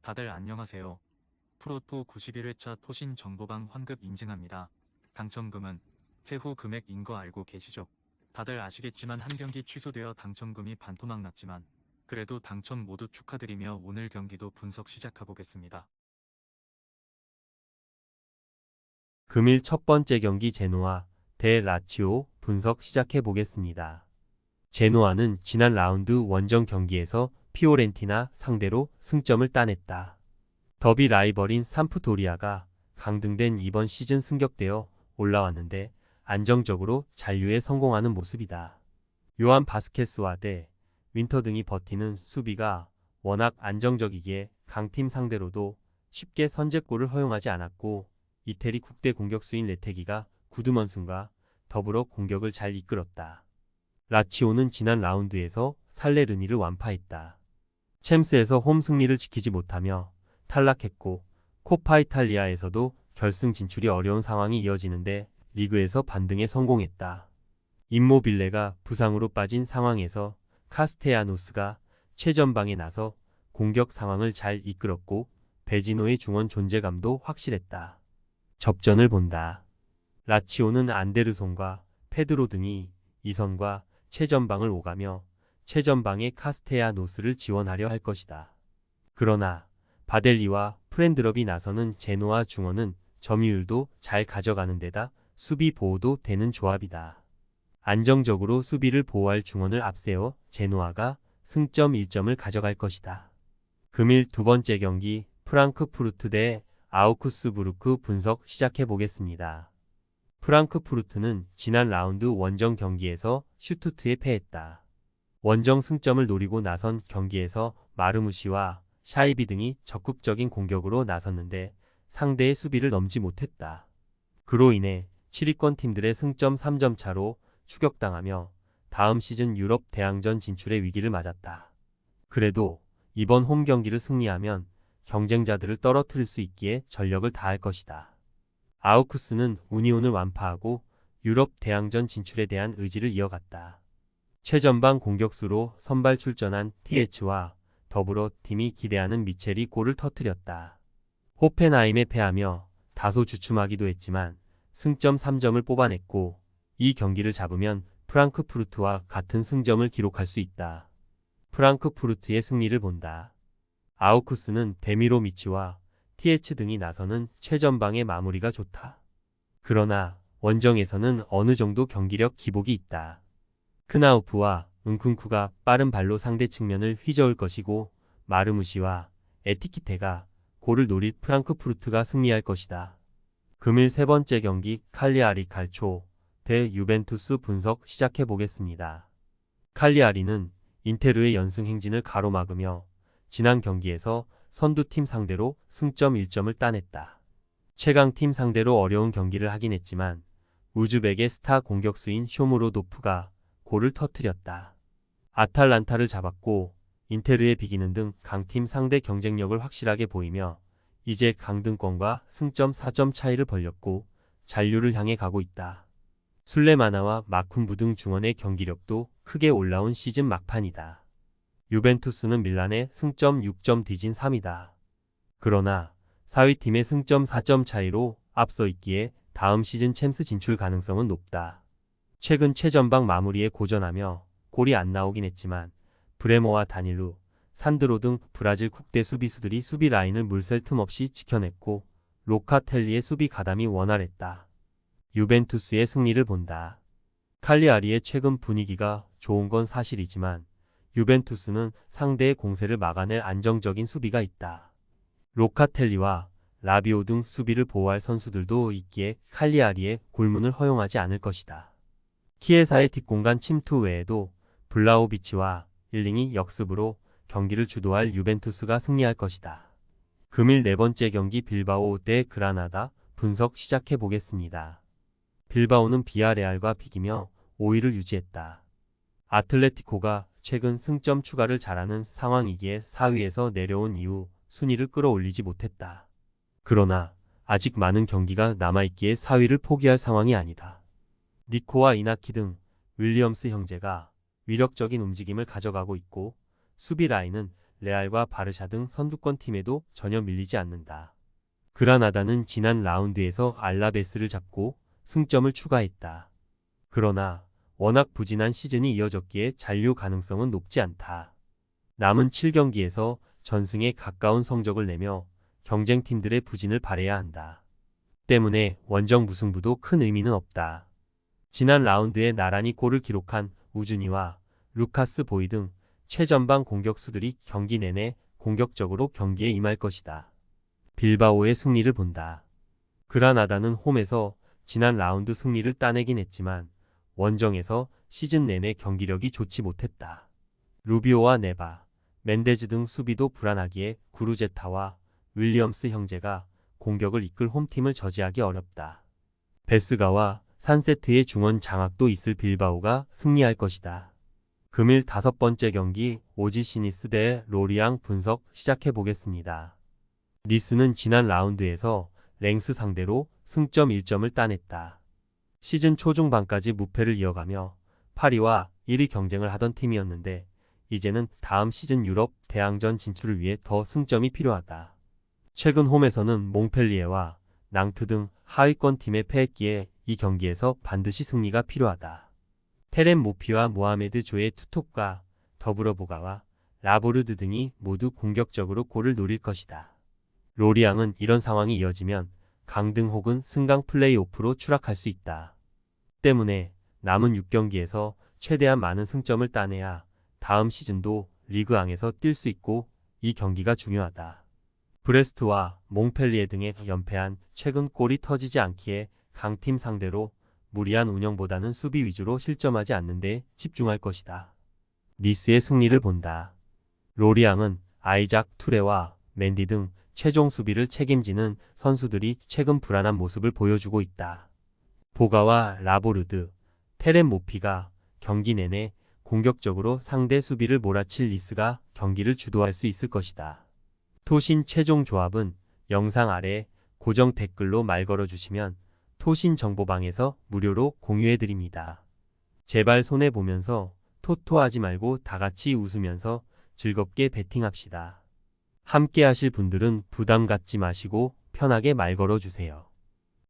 다들 안녕하세요. 프로토 91회차 토신 정보방 환급 인증합니다. 당첨금은 세후 금액인 거 알고 계시죠? 다들 아시겠지만 한 경기 취소되어 당첨금이 반토막 났지만 그래도 당첨 모두 축하드리며 오늘 경기도 분석 시작해보겠습니다. 금일 첫 번째 경기 제노아 대 라치오 분석 시작해 보겠습니다. 제노아는 지난 라운드 원정 경기에서 피오렌티나 상대로 승점을 따냈다. 더비 라이벌인 삼프도리아가 강등된 이번 시즌 승격되어 올라왔는데 안정적으로 잔류에 성공하는 모습이다. 요한 바스케스와 대 윈터 등이 버티는 수비가 워낙 안정적이기에 강팀 상대로도 쉽게 선제골을 허용하지 않았고 이태리 국대 공격수인 레테기가 구드먼슨과 더불어 공격을 잘 이끌었다. 라치오는 지난 라운드에서 살레르니를 완파했다. 챔스에서 홈 승리를 지키지 못하며 탈락했고 코파 이탈리아에서도 결승 진출이 어려운 상황이 이어지는데 리그에서 반등에 성공했다. 임모빌레가 부상으로 빠진 상황에서 카스테야노스가 최전방에 나서 공격 상황을 잘 이끌었고 베지노의 중원 존재감도 확실했다. 접전을 본다. 라치오는 안데르손과 페드로 등이 이선과 최전방을 오가며 최전방에 카스테야노스를 지원하려 할 것이다. 그러나 바델리와 프렌드럽이 나서는 제노아 중원은 점유율도 잘 가져가는 데다 수비 보호도 되는 조합이다. 안정적으로 수비를 보호할 중원을 앞세워 제노아가 승점 1점을 가져갈 것이다. 금일 두 번째 경기 프랑크푸르트 대 아우크스부르크 분석 시작해 보겠습니다. 프랑크푸르트는 지난 라운드 원정 경기에서 슈투트에 패했다. 원정 승점을 노리고 나선 경기에서 마르무시와 샤이비 등이 적극적인 공격으로 나섰는데 상대의 수비를 넘지 못했다. 그로 인해 7위권 팀들의 승점 3점 차로 추격당하며 다음 시즌 유럽 대항전 진출의 위기를 맞았다. 그래도 이번 홈 경기를 승리하면 경쟁자들을 떨어뜨릴 수 있기에 전력을 다할 것이다. 아우크스는 우니온을 완파하고 유럽 대항전 진출에 대한 의지를 이어갔다. 최전방 공격수로 선발 출전한 TH와 더불어 팀이 기대하는 미첼이 골을 터뜨렸다. 호펜하임에 패하며 다소 주춤하기도 했지만 승점 3점을 뽑아냈고 이 경기를 잡으면 프랑크푸르트와 같은 승점을 기록할 수 있다. 프랑크푸르트의 승리를 본다. 아우크스는 데미로미치와 TH 등이 나서는 최전방의 마무리가 좋다. 그러나 원정에서는 어느 정도 경기력 기복이 있다. 크나우프와 은쿤쿠가 빠른 발로 상대 측면을 휘저을 것이고 마르무시와 에티키테가 골을 노릴 프랑크푸르트가 승리할 것이다. 금일 세 번째 경기 칼리아리 칼초 대 유벤투스 분석 시작해 보겠습니다. 칼리아리는 인테르의 연승 행진을 가로막으며 지난 경기에서 선두팀 상대로 승점 1점을 따냈다. 최강팀 상대로 어려운 경기를 하긴 했지만 우즈벡의 스타 공격수인 쇼무로도프가 골을 터뜨렸다. 아탈란타를 잡았고 인테르에 비기는 등 강팀 상대 경쟁력을 확실하게 보이며 이제 강등권과 승점 4점 차이를 벌렸고 잔류를 향해 가고 있다. 술레마나와 마쿤부 등 중원의 경기력도 크게 올라온 시즌 막판이다. 유벤투스는 밀란의 승점 6점 뒤진 3위다. 그러나 4위 팀의 승점 4점 차이로 앞서 있기에 다음 시즌 챔스 진출 가능성은 높다. 최근 최전방 마무리에 고전하며 골이 안 나오긴 했지만 브레모와 다닐루, 산드로 등 브라질 국대 수비수들이 수비 라인을 물샐 틈 없이 지켜냈고 로카텔리의 수비 가담이 원활했다. 유벤투스의 승리를 본다. 칼리아리의 최근 분위기가 좋은 건 사실이지만 유벤투스는 상대의 공세를 막아낼 안정적인 수비가 있다. 로카텔리와 라비오 등 수비를 보호할 선수들도 있기에 칼리아리의 골문을 허용하지 않을 것이다. 키에사의 뒷공간 침투 외에도 블라우비치와 일링이 역습으로 경기를 주도할 유벤투스가 승리할 것이다. 금일 네 번째 경기 빌바오 대 그라나다 분석 시작해 보겠습니다. 빌바오는 비아레알과 비기며 5위를 유지했다. 아틀레티코가 최근 승점 추가를 잘하는 상황이기에 4위에서 내려온 이후 순위를 끌어올리지 못했다. 그러나 아직 많은 경기가 남아있기에 4위를 포기할 상황이 아니다. 니코와 이나키 등 윌리엄스 형제가 위력적인 움직임을 가져가고 있고 수비 라인은 레알과 바르샤 등 선두권 팀에도 전혀 밀리지 않는다. 그라나다는 지난 라운드에서 알라베스를 잡고 승점을 추가했다. 그러나 워낙 부진한 시즌이 이어졌기에 잔류 가능성은 높지 않다. 남은 7경기에서 전승에 가까운 성적을 내며 경쟁팀들의 부진을 발해야 한다. 때문에 원정 무승부도 큰 의미는 없다. 지난 라운드에 나란히 골을 기록한 우준이와 루카스 보이 등 최전방 공격수들이 경기 내내 공격적으로 경기에 임할 것이다. 빌바오의 승리를 본다. 그라나다는 홈에서 지난 라운드 승리를 따내긴 했지만 원정에서 시즌 내내 경기력이 좋지 못했다. 루비오와 네바, 멘데즈 등 수비도 불안하기에 구루제타와 윌리엄스 형제가 공격을 이끌 홈팀을 저지하기 어렵다. 베스가와 산세트의 중원 장악도 있을 빌바오가 승리할 것이다. 금일 5번째 경기 오지 시니스 대 로리앙 분석 시작해보겠습니다. 니스는 지난 라운드에서 랭스 상대로 승점 1점을 따냈다. 시즌 초중반까지 무패를 이어가며 파리와 1위 경쟁을 하던 팀이었는데 이제는 다음 시즌 유럽 대항전 진출을 위해 더 승점이 필요하다. 최근 홈에서는 몽펠리에와 낭트 등 하위권 팀에 패했기에 이 경기에서 반드시 승리가 필요하다. 테렌 모피와 모하메드 조의 투톱과 더불어 보가와 라보르드 등이 모두 공격적으로 골을 노릴 것이다. 로리앙은 이런 상황이 이어지면 강등 혹은 승강 플레이오프로 추락할 수 있다. 때문에 남은 6경기에서 최대한 많은 승점을 따내야 다음 시즌도 리그앙에서 뛸 수 있고 이 경기가 중요하다. 브레스트와 몽펠리에 등에 연패한 최근 골이 터지지 않기에 강팀 상대로 무리한 운영보다는 수비 위주로 실점하지 않는 데 집중할 것이다. 니스의 승리를 본다. 로리앙은 아이작 투레와 맨디 등 최종 수비를 책임지는 선수들이 최근 불안한 모습을 보여주고 있다. 보가와 라보르드, 테렌 모피가 경기 내내 공격적으로 상대 수비를 몰아칠 니스가 경기를 주도할 수 있을 것이다. 토신 최종 조합은 영상 아래 고정 댓글로 말 걸어주시면 토신 정보방에서 무료로 공유해드립니다. 제발 손해보면서 토토하지 말고 다같이 웃으면서 즐겁게 베팅합시다. 함께 하실 분들은 부담 갖지 마시고 편하게 말 걸어주세요.